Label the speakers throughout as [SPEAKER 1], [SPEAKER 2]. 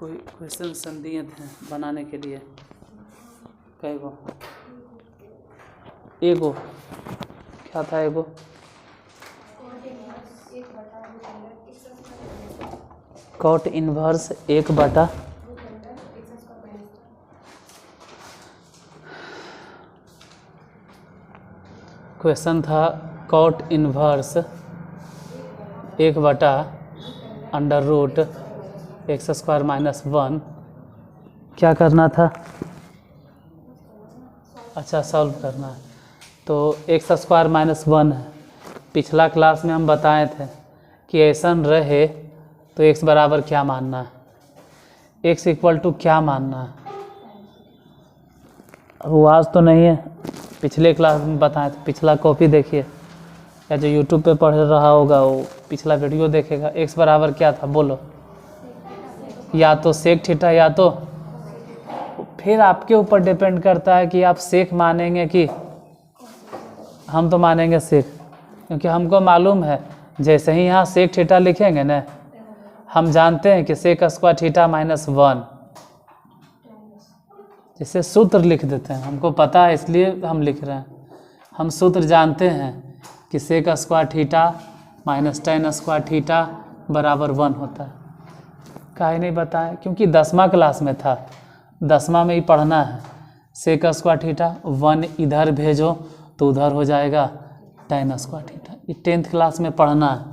[SPEAKER 1] कोई क्वेश्चन दिए थे बनाने के लिए, कई गो? एगो क्या था? एगो कॉट इन्वर्स 1/। क्वेश्चन था कॉट इन्वर्स 1/√x² - 1। क्या करना था? अच्छा, सॉल्व करना है। तो x² - 1 है। पिछला क्लास में हम बताए थे कि ऐसा रहे तो x बराबर क्या मानना है, x इक्वल टू क्या मानना है। वो आज तो नहीं है, पिछले क्लास में बताए थे। पिछला कॉपी देखिए, या जो यूट्यूब पे पढ़ रहा होगा वो पिछला वीडियो देखेगा। x बराबर क्या था बोलो? या तो सेक थीटा या तो, फिर आपके ऊपर डिपेंड करता है कि आप सेक मानेंगे कि हम तो मानेंगे सेक, क्योंकि हमको मालूम है जैसे ही यहाँ सेक थीटा लिखेंगे ना, हम जानते हैं कि sec² थीटा -1, जिसे सूत्र लिख देते हैं। हमको पता है इसलिए हम लिख रहे हैं। हम सूत्र जानते हैं कि sec² थीटा -tan² थीटा बराबर 1 होता है। काहे नहीं बताया? क्योंकि 10वां क्लास में था, 10वां में ही पढ़ना है। sec² थीटा 1 इधर भेजो तो उधर हो जाएगा tan² थीटा। ये 10th क्लास में पढ़ना है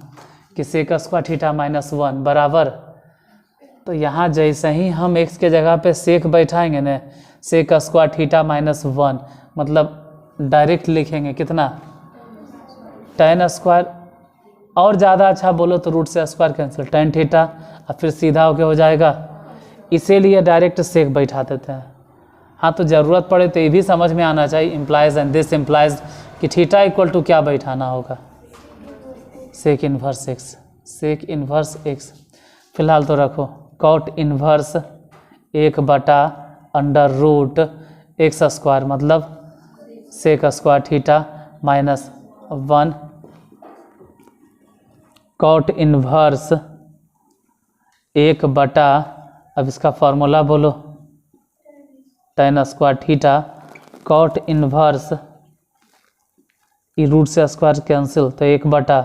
[SPEAKER 1] कि sec² थीटा -1 बराबर। तो यहाँ जैसे ही हम x के जगह पे सेक बैठाएंगे ना, sec² थीटा -1 मतलब डायरेक्ट लिखेंगे कितना, tan²। और ज़्यादा अच्छा बोलो तो रूट से स्क्वायर कैंसिल, tan थीटा, और फिर सीधा होके हो जाएगा। इसीलिए डायरेक्ट सेक बैठा देते हैं। हाँ, तो ज़रूरत पड़े तो ये भी समझ में आना चाहिए, इम्प्लाइज एंड दिस इम्प्लाइज कि थीटा इक्वल टू क्या बैठाना होगा, sec inverse x। Sec inverse x फिलहाल तो रखो। कॉट इन्वर्स 1/√x² मतलब sec² थीटा -1। कॉट इन्वर्स 1/, अब इसका फॉर्मूला बोलो, tan² थीटा। कॉट इन्वर्स ई रूट से स्क्वायर कैंसिल तो 1/,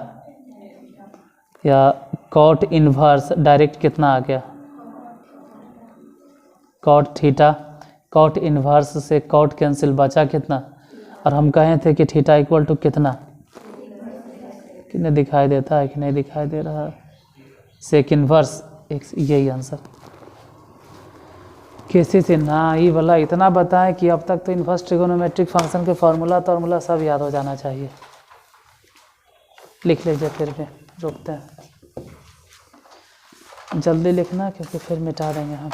[SPEAKER 1] या कॉट इन्वर्स डायरेक्ट कितना आ गया, कॉट थीटा। कॉट इन्वर्स से कॉट कैंसिल, बचा कितना? और हम कहे थे कि थीटा इक्वल टू कितना, कितने दिखाई देता है कि नहीं दिखाई दे रहा है? सेक इन्वर्स x, यही आंसर। किसी से ना ये वाला इतना बताएं कि अब तक तो इन्वर्स ट्रिगोनोमेट्रिक फंक्शन के फार्मूला सब याद हो जाना चाहिए। लिख लीजिए, फिर भी रुकते हैं, जल्दी लिखना क्योंकि फिर मिटा देंगे हम।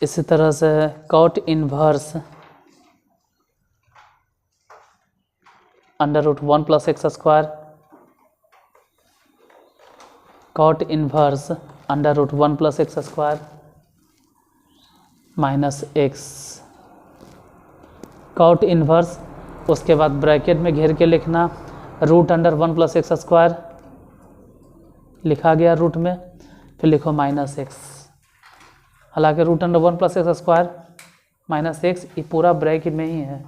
[SPEAKER 1] इसी तरह से cot inverse √1 + x², cot inverse √1 + x² -x। Cot inverse, उसके बाद ब्रैकेट में घेर के लिखना √1 + x², लिखा गया रूट में, फिर लिखो -x। हालांकि √1 + x² -x ये पूरा ब्रैकेट में ही है,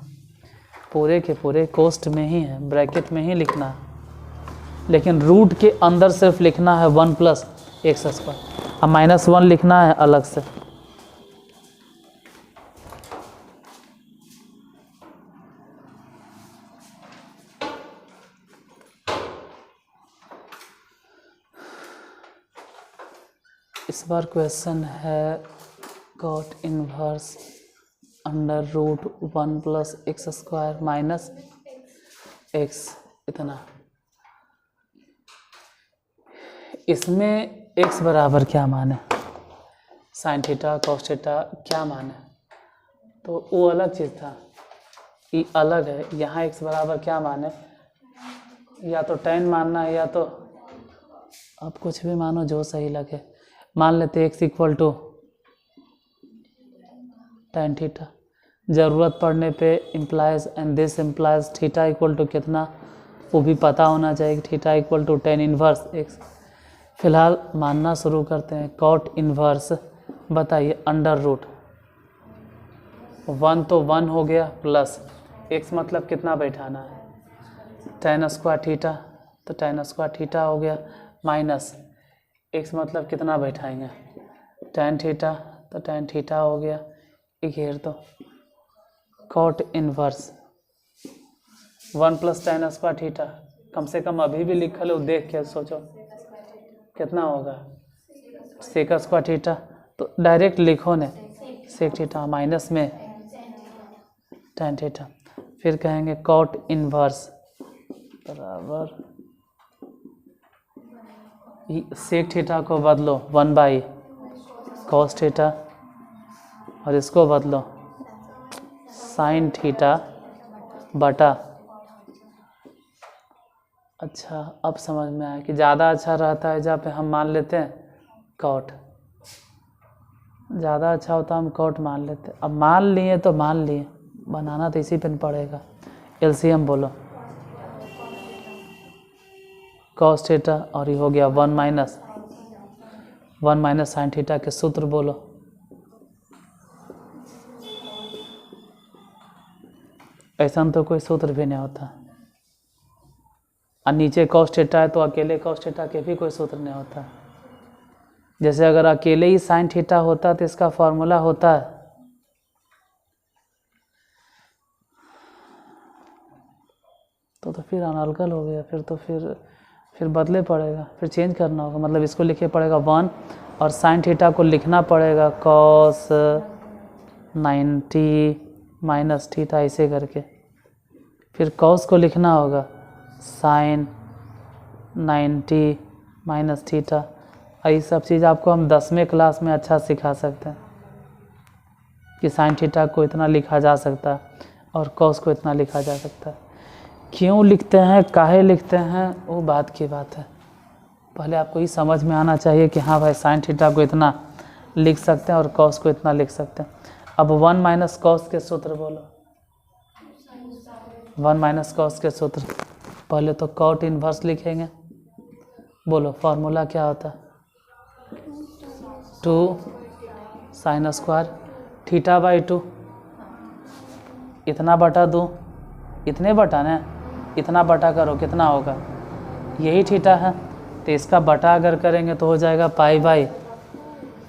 [SPEAKER 1] पूरे के पूरे कोस्ट में ही है, ब्रैकेट में ही लिखना है। लेकिन रूट के अंदर सिर्फ लिखना है 1 + x², अब -1 लिखना है अलग से। इस बार क्वेश्चन है कॉट इन्वर्स √1 + x² - x। इतना। इसमें x बराबर क्या मान है, साइन थीटा कॉस थीटा क्या मान है, तो वो अलग चीज़ था, ये अलग है। यहाँ x बराबर क्या मान है, या तो tan मानना है या तो आप कुछ भी मानो जो सही लगे। मान लेते x equal to tan theta. ज़रूरत पड़ने पे implies and this implies theta equal to कितना, वो भी पता होना चाहिए कि theta equal to tan inverse x। फिलहाल मानना शुरू करते हैं। कॉट इनवर्स बताइए अंडर रूट 1 तो 1 हो गया, प्लस x मतलब कितना बैठाना है, tan स्क्वायर थीटा, तो tan स्क्वायर थीटा हो गया, माइनस x मतलब कितना बैठाएंगे, tan थीटा, तो tan थीटा हो गया, घेर दो। Cot inverse 1 plus tan square theta, कम से कम अभी भी लिखल हो, देख के सोचो कितना होगा, सेक स्क्वायर थीटा, तो डायरेक्ट लिखो ने सेक थीटा माइनस में tan थीटा। फिर कहेंगे कॉट इनवर्स बराबर सेक थीटा को बदलो 1 बाई कॉस थीटा, और इसको बदलो साइन थीटा बटा, अच्छा अब समझ में आया कि ज़्यादा अच्छा रहता है जहाँ पे हम मान लेते हैं कॉट, ज़्यादा अच्छा होता हम कॉट मान लेते हैं। अब मान लिए तो मान लिए, बनाना तो इसी पे पड़ेगा। एलसीएम बोलो, कॉस थीटा और ये हो गया 1 माइनस साइन थीटा के सूत्र बोलो। ऐसा तो कोई सूत्र भी नहीं होता, और नीचे कॉस थीटा है तो अकेले कॉस थीटा के भी कोई सूत्र नहीं होता। जैसे अगर अकेले ही साइन थीटा होता तो इसका फॉर्मूला होता है तो फिर अनर्गल हो गया, फिर तो फिर बदले पड़ेगा, फिर चेंज करना होगा। मतलब इसको लिखे पड़ेगा 1 और साइन थीटा को लिखना पड़ेगा कॉस 90 माइनस थीटा, ऐसे करके। फिर कॉस को लिखना होगा साइन 90 माइनस थीटा। ये सब चीज़ आपको हम 10वें क्लास में अच्छा सिखा सकते हैं कि साइन थीटा को इतना लिखा जा सकता है और कॉस को इतना लिखा जा सकता है। क्यों लिखते हैं, काहे लिखते हैं, वो बात की बात है। पहले आपको ये समझ में आना चाहिए कि हाँ भाई साइन थीटा को इतना लिख सकते हैं और कॉस को इतना लिख सकते हैं। अब 1 माइनस कॉस के सूत्र बोलो, 1 माइनस कॉस के सूत्र। पहले तो कॉट इनवर्स लिखेंगे, बोलो फॉर्मूला क्या होता है, 2 साइन स्क्वायर थीटा बाई 2, इतना बटा 2, इतने बटा ना, इतना बटा करो कितना होगा, यही थीटा है, तो इसका बटा अगर करेंगे तो हो जाएगा पाई बाई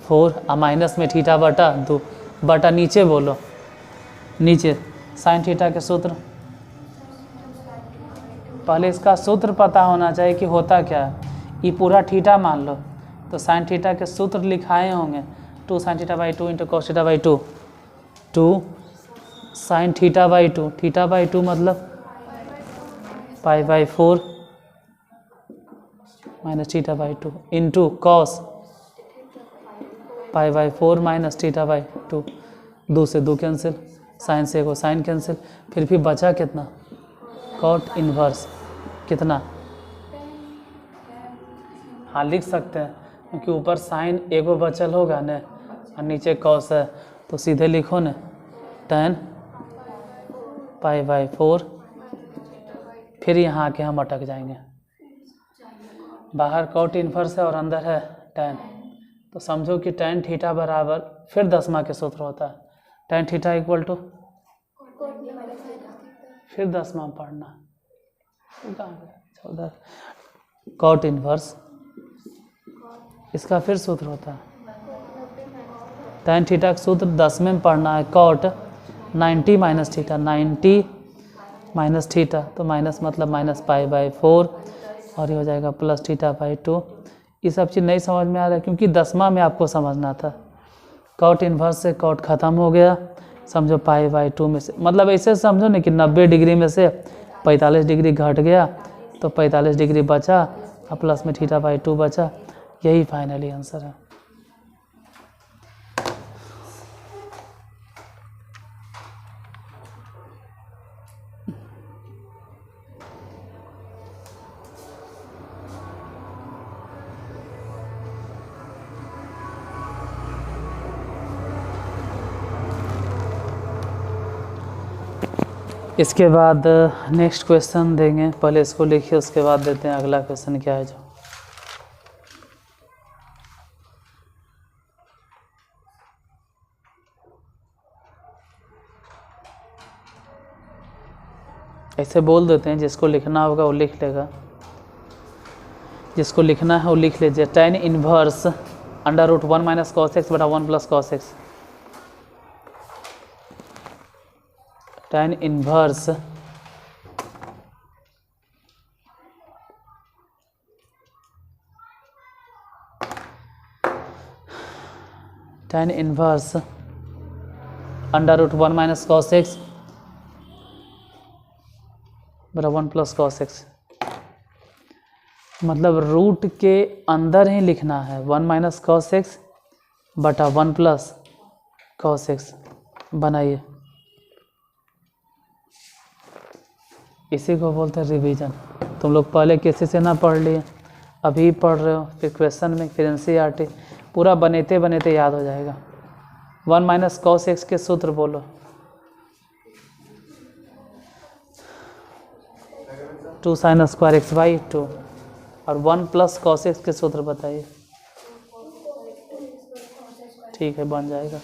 [SPEAKER 1] 4 और माइनस में थीटा बटा 2, बटा नीचे बोलो, नीचे साइन थीटा के सूत्र। पहले इसका सूत्र पता होना चाहिए कि होता क्या है। ये पूरा थीटा मान लो तो साइन थीटा के सूत्र लिखाए होंगे 2 sine theta by 2 into cos theta by 2, 2 sine theta by 2, theta by 2 मतलब पाई by 4 minus theta by 2 into cos pi by 4 minus theta by 2, 2 से 2 कैंसिल, साइन से को साइन कैंसिल, फिर भी बचा कितना, कॉट इनवर्स कितना। हाँ लिख सकते हैं क्योंकि ऊपर साइन एगो बचल होगा न और नीचे कॉस है, तो सीधे लिखो न tan पाई बाई 4, फिर यहाँ आके हम अटक जाएंगे। बाहर कॉट इनवर्स है और अंदर है tan, तो समझो कि tan थीटा बराबर फिर 10वां के सूत्र होता है tan थीटा इक्वल टू, फिर 10वां पढ़ना उधर कॉट इनवर्स, इसका फिर सूत्र होता है tan थीटा का सूत्र 10वें में पढ़ना है, cot 90 minus theta, 90 minus theta, तो माइनस मतलब माइनस पाई बाई 4 और ये हो जाएगा प्लस थीटा बाई 2। ये सब चीज़ नहीं समझ में आ रहा है क्योंकि 10वां में आपको समझना था। कॉट इन्वर्स से कॉट ख़त्म हो गया, समझो पाई बाई 2 में से, मतलब ऐसे समझो ना कि 90 डिग्री में से 45 डिग्री घट गया तो 45 डिग्री बचा और प्लस में θ/2 बचा। यही फाइनली आंसर है। इसके बाद नेक्स्ट क्वेश्चन देंगे, पहले इसको लिखिए उसके बाद देते हैं अगला क्वेश्चन क्या है जो। ऐसे बोल देते हैं, जिसको लिखना होगा वो लिख लेगा, जिसको लिखना है वो लिख लीजिए। tan इनवर्स √1 - cos x बटा 1 + cos x। tan inverse √1 - cos x बटा 1 + cos x। मतलब रूट के अंदर ही लिखना है 1 - cos x बटा 1 + cos x। बनाइए, इसी को बोलते हैं रिवीजन। तुम लोग पहले किसी से ना पढ़ लिए, अभी पढ़ रहे हो, फिर क्वेश्चन में, फिर NCERT, पूरा बनेते बनेते याद हो जाएगा। 1 - cos x के सूत्र बोलो। 2 sin स्क्वायर x/2 और 1 + cos x के सूत्र बताइए। ठीक है, बन जाएगा।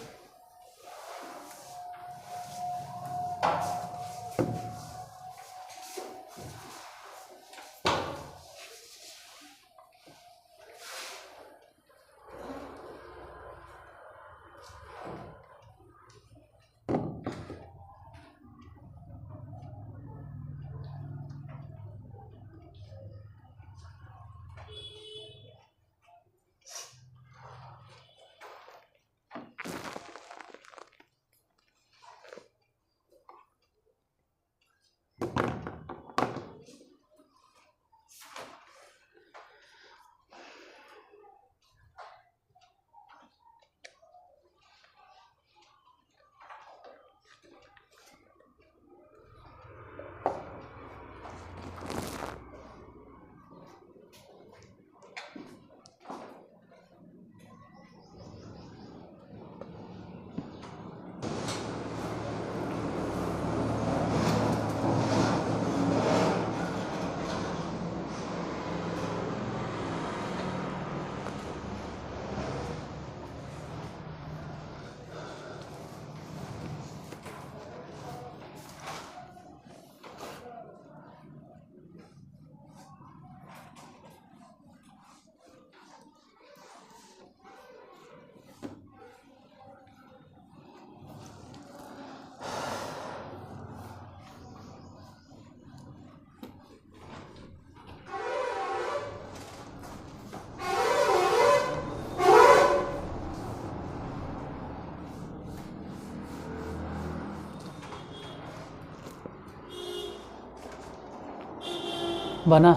[SPEAKER 1] बना।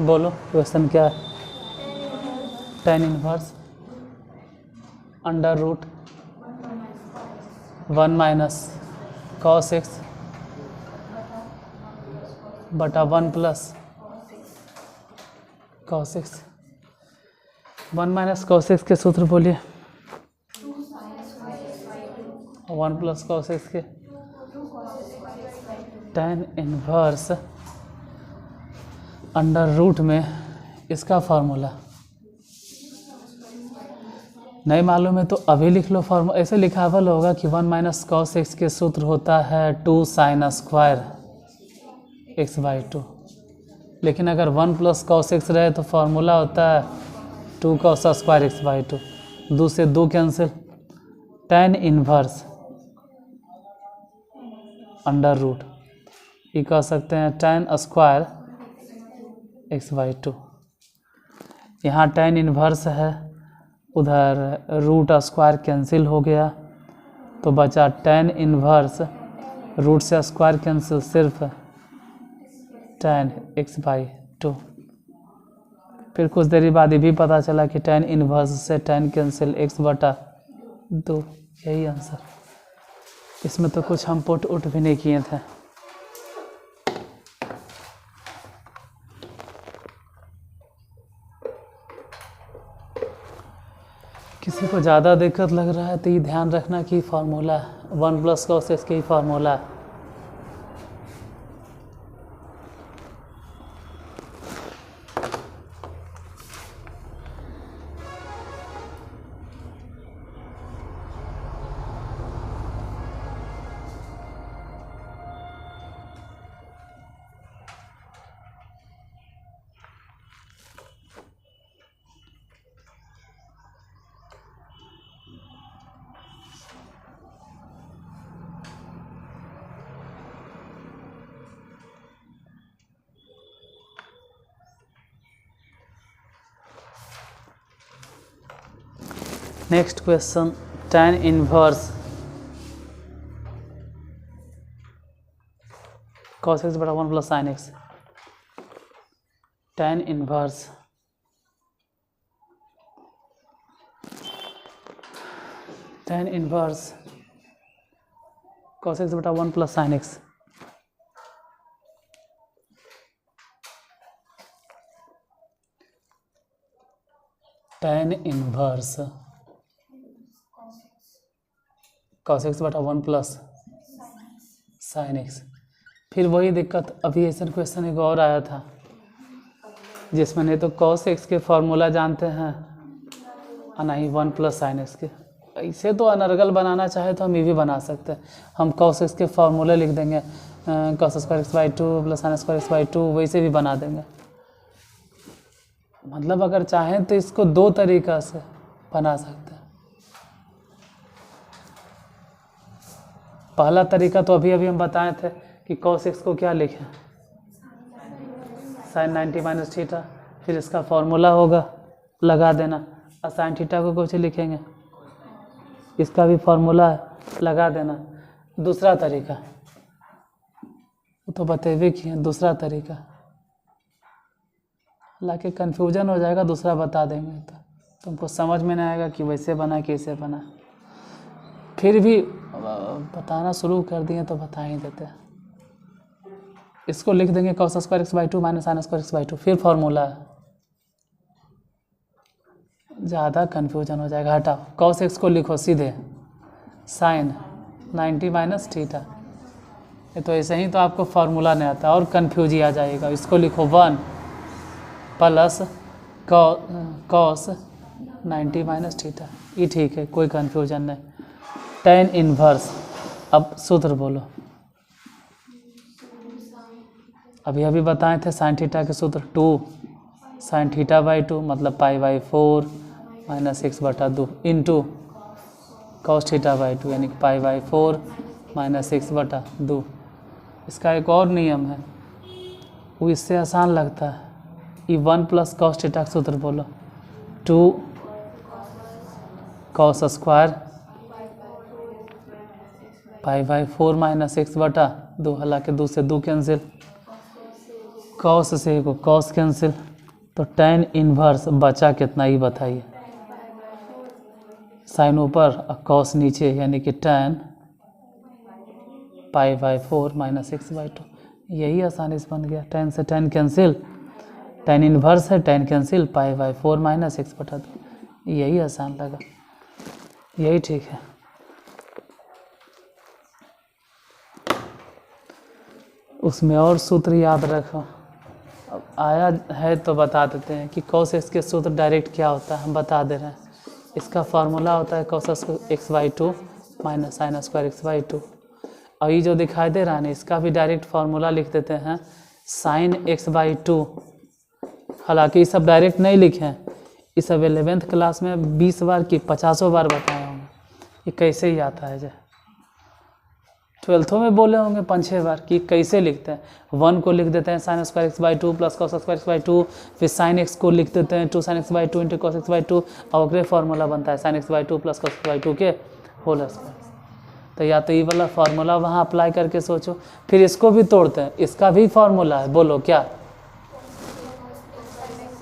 [SPEAKER 1] बोलो क्वेश्चन क्या है। tan इनवर्स √1 - cos x बटा 1 + cos x। 1 - cos x के सूत्र बोलिए। 1 + cos x के tan इनवर्स √ में इसका फार्मूला नहीं मालूम है तो अभी लिख लो फार्मूला। ऐसे लिखावल होगा कि 1 - cos x के सूत्र होता है 2 sin स्क्वायर x/2। लेकिन अगर 1 + cos x रहे तो फार्मूला होता है 2 cos स्क्वायर x/2। 2 से 2 कैंसिल। tan इनवर्स √ ये कह सकते हैं tan स्क्वायर x/2। यहाँ tan इनवर्स है उधर रूट स्क्वायर कैंसिल हो गया तो बचा tan इन्वर्स रूट से स्क्वायर कैंसिल, सिर्फ tan x/2। फिर कुछ देरी बाद ये भी पता चला कि tan इन्वर्स से tan कैंसिल x/2, यही आंसर। इसमें तो कुछ हम पुट उट भी नहीं किए थे। किसी को ज़्यादा दिक्कत लग रहा है तो ये ध्यान रखना कि फार्मूला 1 + cos x का ही फार्मूला है। Next question, tan inverse cos x बटा 1 + sin x। tan inverse cos x बटा 1 + sin x। tan inverse cos x बटा 1 + sin x। फिर वही दिक्कत, अभी ऐसा क्वेश्चन एक और आया था जिसमें नहीं तो cos x के फॉर्मूला जानते हैं और ना ही 1 + sin x के। इसे तो अनर्गल बनाना चाहे तो हम ये भी बना सकते हैं। हम cos x के फॉर्मूले लिख देंगे cos² x/2 + sin² x/2, वैसे भी बना देंगे। मतलब अगर चाहें तो इसको दो तरीक़ा से बना सकते हैं। पहला तरीका तो अभी हम बताए थे कि cos x को क्या लिखें, sin 90 - थीटा, फिर इसका फॉर्मूला होगा लगा देना, और sin थीटा को कैसे लिखेंगे, इसका भी फॉर्मूला है लगा देना। दूसरा तरीका वो तो बतेबे किए, दूसरा तरीका हालांकि कन्फ्यूजन हो जाएगा, दूसरा बता देंगे तो तुमको समझ में नहीं आएगा कि वैसे बना कैसे बना। फिर भी बताना शुरू कर दिए तो बता ही देते हैं। इसको लिख देंगे cos² x/2 - sin² x/2, फिर फॉर्मूला है। ज़्यादा कन्फ्यूजन हो जाएगा, हटाओ। cos x को लिखो सीधे sin 90 - थीटा। ये तो ऐसे ही तो आपको फार्मूला नहीं आता और कन्फ्यूज ही आ जाएगा। इसको लिखो 1 + cos 90 - थीटा, ये ठीक है, कोई कन्फ्यूजन नहीं। tan इन्वर्स, अब सूत्र बोलो। अभी बताए थे sin थीटा के सूत्र 2 sin θ/2 मतलब π/4 - x/2 इंटू cos θ/2 यानी π/4 - x/2। इसका एक और नियम है, वो इससे आसान लगता है। ये 1 + cos θ का सूत्र बोलो, 2 cos² π/4 - x/2, हालांकि 2 से 2 कैंसिल, cos से को cos कैंसिल, तो tan इन्वर्स बचा कितना ही बताइए। साइन ऊपर और cos नीचे, यानी कि tan π/4 - x/2। यही आसानी से बन गया। tan से tan कैंसिल, tan इन्वर्स है, tan कैंसिल, π/4 - x/2। यही आसान लगा, यही ठीक है। उसमें और सूत्र याद रखो, अब आया है तो बता देते हैं कि cos x के सूत्र डायरेक्ट क्या होता है, हम बता दे रहे हैं। इसका फार्मूला होता है cos x/2 - sin² x/2। और ये जो दिखाई दे रहा है ना, इसका भी डायरेक्ट फार्मूला लिख देते हैं sin x/2। हालांकि ये सब डायरेक्ट नहीं लिखे हैं, ये सब 11th क्लास में 20 बार की 50 बार बताया होंगे, ये कैसे ही आता है। ट्वेल्थों में बोले होंगे 5-6 बार कि कैसे लिखते हैं। 1 को लिख देते हैं sine square x by 2 plus cos square x by 2, फिर साइन एक्स को लिख देते हैं 2 sine x by 2 into cos x by 2, और ओकरे फार्मूला बनता है sine x by 2 plus cos x by 2 के होल स्क्वायर। तो या तो ये वाला फार्मूला वहाँ अप्लाई करके सोचो, फिर इसको भी तोड़ते हैं, इसका भी फार्मूला है, बोलो क्या।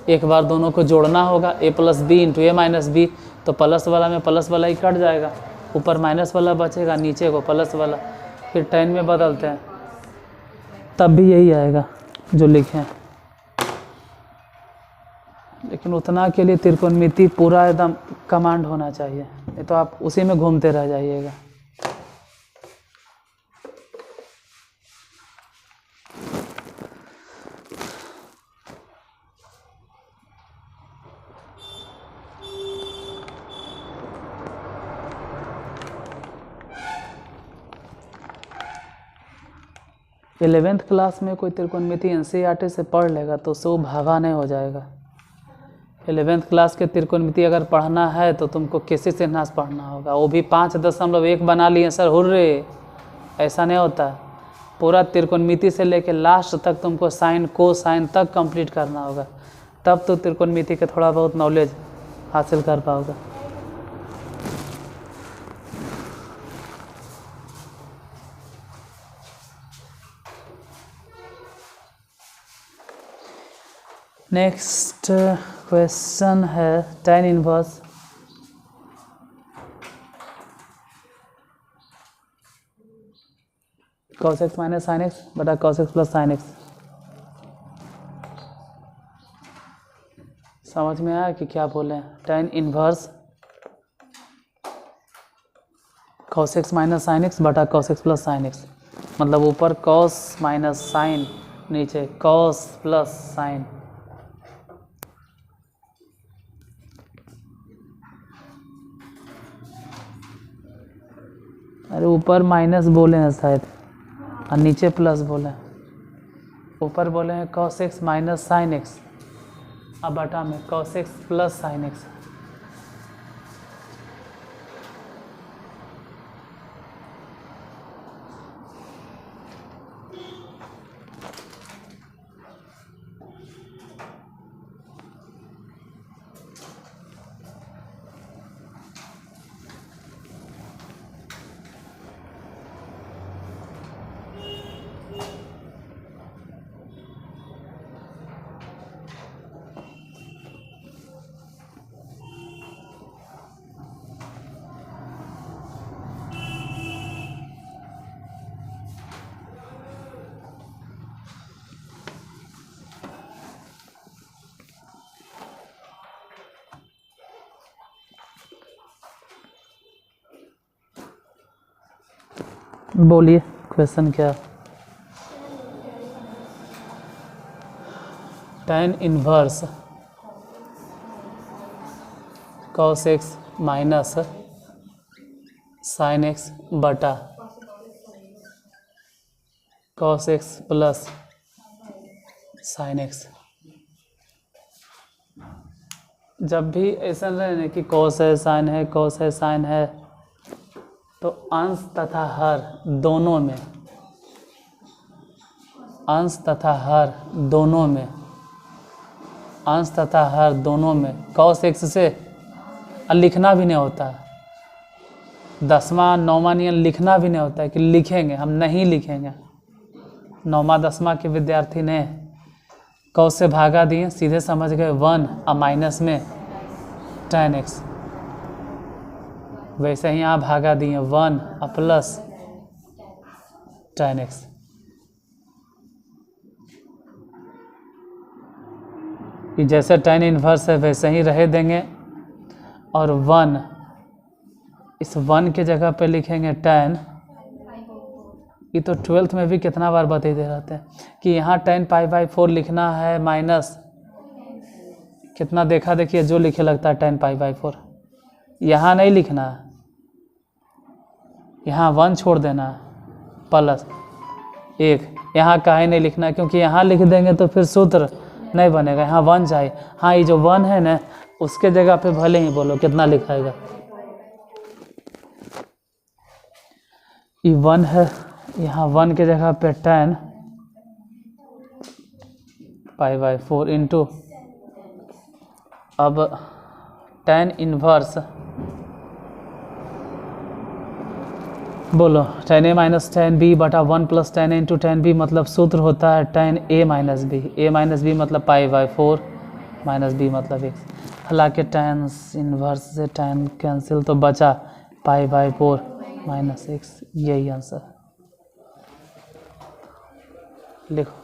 [SPEAKER 1] एक बार दोनों को जोड़ना होगा, a plus b into a minus b, तो प्लस वाला में प्लस वाला ही कट जाएगा, ऊपर माइनस वाला बचेगा, नीचे को प्लस वाला, फिर 10 में बदलते हैं, तब भी यही आएगा जो लिखे हैं। लेकिन उतना के लिए त्रिकोणमिति पूरा एकदम कमांड होना चाहिए, नहीं तो आप उसी में घूमते रह जाइएगा। इलेवेंथ क्लास में कोई त्रिकोणमिति एनसीईआरटी से पढ़ लेगा तो उससे वो भागा नहीं हो जाएगा। 11th क्लास के त्रिकोणमिति अगर पढ़ना है तो तुमको केसी सिन्हा से पढ़ना होगा, वो भी 5.1 बना लिए सर हुर्रे, ऐसा नहीं होता। पूरा त्रिकोणमिति से लेके लास्ट तक तुमको साइन कोसाइन तक कंप्लीट करना होगा, तब तो त्रिकोणमिति के थोड़ा बहुत नॉलेज हासिल कर पाओगे। नेक्स्ट क्वेश्चन है tan inverse cos x minus sine x बटा cos x plus sine x. समझ में आया कि क्या बोले हैं? tan inverse cos x minus sine x बटा cos x plus sine x, मतलब ऊपर cos माइनस साइन, नीचे cos प्लस साइन। अरे ऊपर माइनस बोले हैं शायद और नीचे प्लस बोले हैं। ऊपर बोले हैं cos x minus sine x, अब बटा में cos x plus sine x. बोलिए क्वेश्चन क्या? tan inverse cos x minus sine x बटा cos x plus sine x. जब भी ऐसा रहे कि cos है साइन है cos है साइन है, तो अंश तथा हर दोनों में, अंश तथा हर दोनों में, अंश तथा हर दोनों में cos x से लिखना भी नहीं होता, 10वां 9वां नियम लिखना भी नहीं होता है कि लिखेंगे, हम नहीं लिखेंगे। 9वां 10वां के विद्यार्थी ने cos से भागा दिए, सीधे समझ गए 1 और माइनस में tan x, वैसे ही यहाँ भागा दिए 1 और प्लस tan x। कि जैसे tan इनवर्स है वैसे ही रह देंगे, और 1 इस 1 के जगह पे लिखेंगे tan। ये तो 12th में भी कितना बार बता दे रहते हैं कि यहाँ tan π/4 लिखना है माइनस कितना, देखा देखिए जो लिखे लगता है tan π/4, यहाँ नहीं लिखना है, यहाँ 1 छोड़ देना है प्लस 1, यहाँ काहे नहीं लिखना है क्योंकि यहाँ लिख देंगे तो फिर सूत्र नहीं बनेगा, यहाँ 1 चाहिए। हाँ ये जो 1 है ना उसके जगह पे भले ही बोलो कितना लिखाएगा, ये 1 है यहाँ 1 के जगह पे tan π/4 इंटू, अब tan इनवर्स बोलो tan a minus tan b बटा 1 plus tan a into tan b, मतलब सूत्र होता है tan a माइनस b मतलब π/4 माइनस b मतलब x। हालांकि tan इनवर्स से tan कैंसिल तो बचा π/4 माइनस x, यही आंसर लिखो।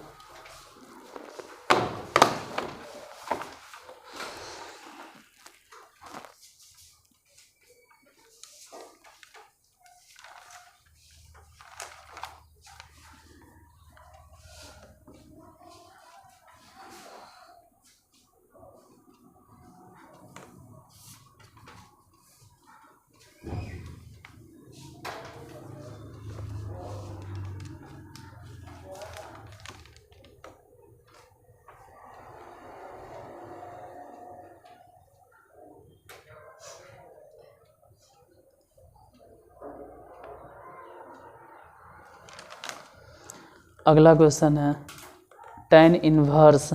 [SPEAKER 1] अगला क्वेश्चन है tan inverse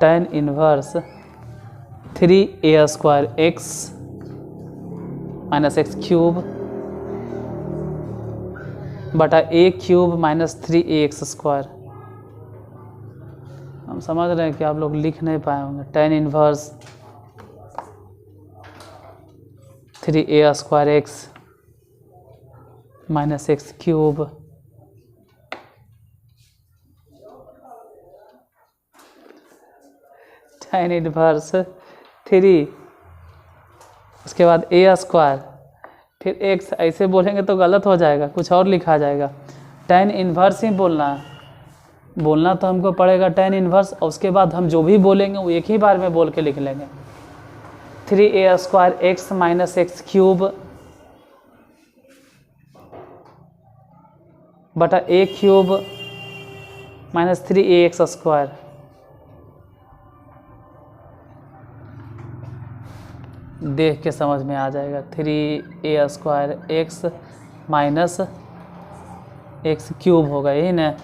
[SPEAKER 1] tan inverse 3a² x minus x cube बटा a क्यूब माइनस 3ax²। हम समझ रहे हैं कि आप लोग लिख नहीं पाए होंगे। tan inverse 3a² x minus x cube tan inverse 3 उसके बाद a² फिर x, ऐसे बोलेंगे तो गलत हो जाएगा, कुछ और लिखा जाएगा। tan इनवर्स ही बोलना है, बोलना तो हमको पड़ेगा tan इनवर्स, और उसके बाद हम जो भी बोलेंगे वो एक ही बार में बोल के लिख लेंगे। 3a² x minus x cube बटा a क्यूब माइनस 3ax²। देख के समझ में आ जाएगा। 3a² x minus x cube होगा, यही ना,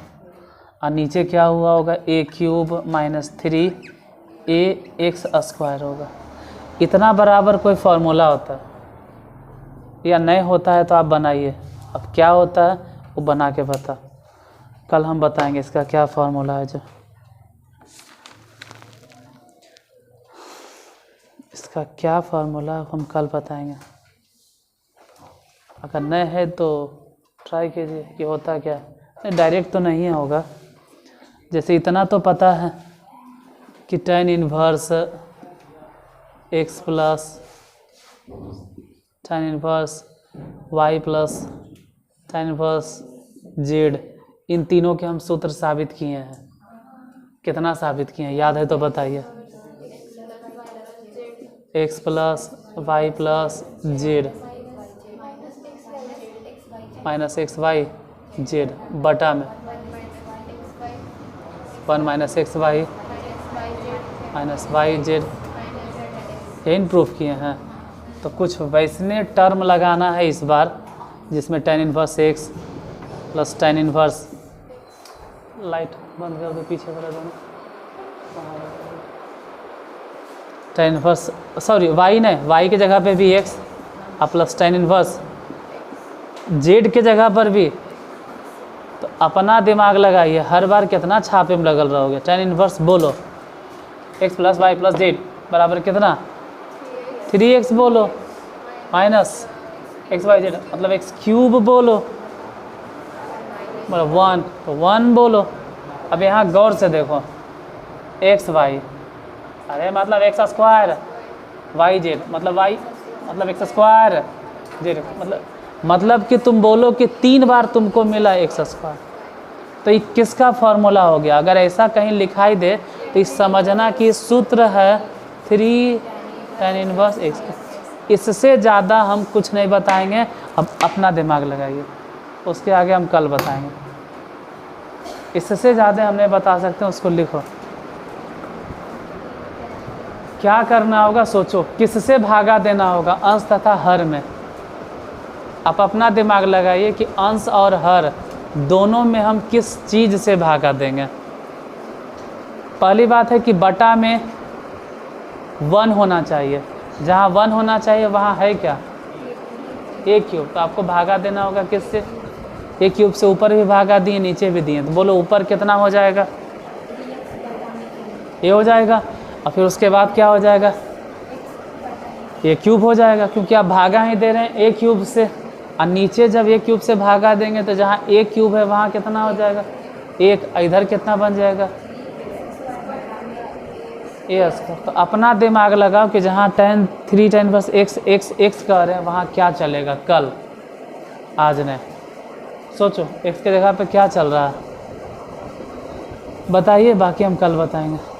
[SPEAKER 1] और नीचे क्या हुआ होगा a क्यूब माइनस 3ax² होगा। इतना बराबर कोई फार्मूला होता है या नहीं होता है तो आप बनाइए। अब क्या होता है वो बना के बता, कल हम बताएंगे इसका क्या फार्मूला है। जो इसका क्या फार्मूला हम कल बताएंगे, अगर नहीं है तो ट्राई कीजिए कि होता क्या है। डायरेक्ट तो नहीं होगा, जैसे इतना तो पता है कि tan inverse x plus tan inverse y plus tan inverse z, इन तीनों के हम सूत्र साबित किए हैं। कितना साबित किए हैं याद है तो बताइए। x plus y plus z minus x y z बटा में 1 minus x y minus y z, यही प्रूफ किए हैं। तो कुछ वैसने टर्म लगाना है इस बार जिसमें tan inverse x plus tan inverse, light बंद कर दो पीछे वाला दोनों, tan इनवर्स सॉरी y नहीं, y की जगह पे भी x और प्लस tan इनवर्स z के जगह पर भी। तो अपना दिमाग लगाइए, हर बार कितना छापे में लगल रहोगे। tan इनवर्स बोलो x plus y plus z बराबर कितना 3x बोलो माइनस एक्स वाई जेड मतलब x क्यूब बोलो मतलब 1, तो 1 बोलो। अब यहाँ गौर से देखो एक्स वाई, अरे मतलब एक्स स्क्वायर, वाई जेड मतलब वाई मतलब एक्स स्क्वायर जेड मतलब कि तुम बोलो कि 3 बार तुमको मिला एक्स स्क्वायर। तो ये किसका फॉर्मूला हो गया? अगर ऐसा कहीं लिखाई दे तो इस समझना कि सूत्र है 3 tan इनवर्स एक्स। इससे ज़्यादा हम कुछ नहीं बताएंगे, अब अपना दिमाग लगाइए, उसके आगे हम कल बताएंगे। इससे ज़्यादा हम नहीं बता सकते, उसको लिखो। क्या करना होगा, सोचो किससे भागा देना होगा, अंश तथा हर में। आप अपना दिमाग लगाइए कि अंश और हर दोनों में हम किस चीज़ से भागा देंगे। पहली बात है कि बटा में 1 होना चाहिए, जहाँ 1 होना चाहिए वहाँ है क्या, a क्यूब। तो आपको भागा देना होगा किससे, a क्यूब से। ऊपर भी भागा दिए, नीचे भी दिए, तो बोलो ऊपर कितना हो जाएगा, a हो जाएगा। और फिर उसके बाद क्या हो जाएगा, a क्यूब हो जाएगा, क्योंकि आप भागा ही दे रहे हैं a क्यूब से। और नीचे जब a क्यूब से भागा देंगे तो जहाँ a क्यूब है वहाँ कितना हो जाएगा, 1। इधर कितना बन जाएगा, a स्क्वायर। तो अपना दिमाग लगाओ कि जहाँ 3 tan बस x कह रहे हैं वहाँ क्या चलेगा कल, आज नहीं। सोचो x के जगह पे क्या चल रहा है, बताइए, बाकी हम कल बताएंगे।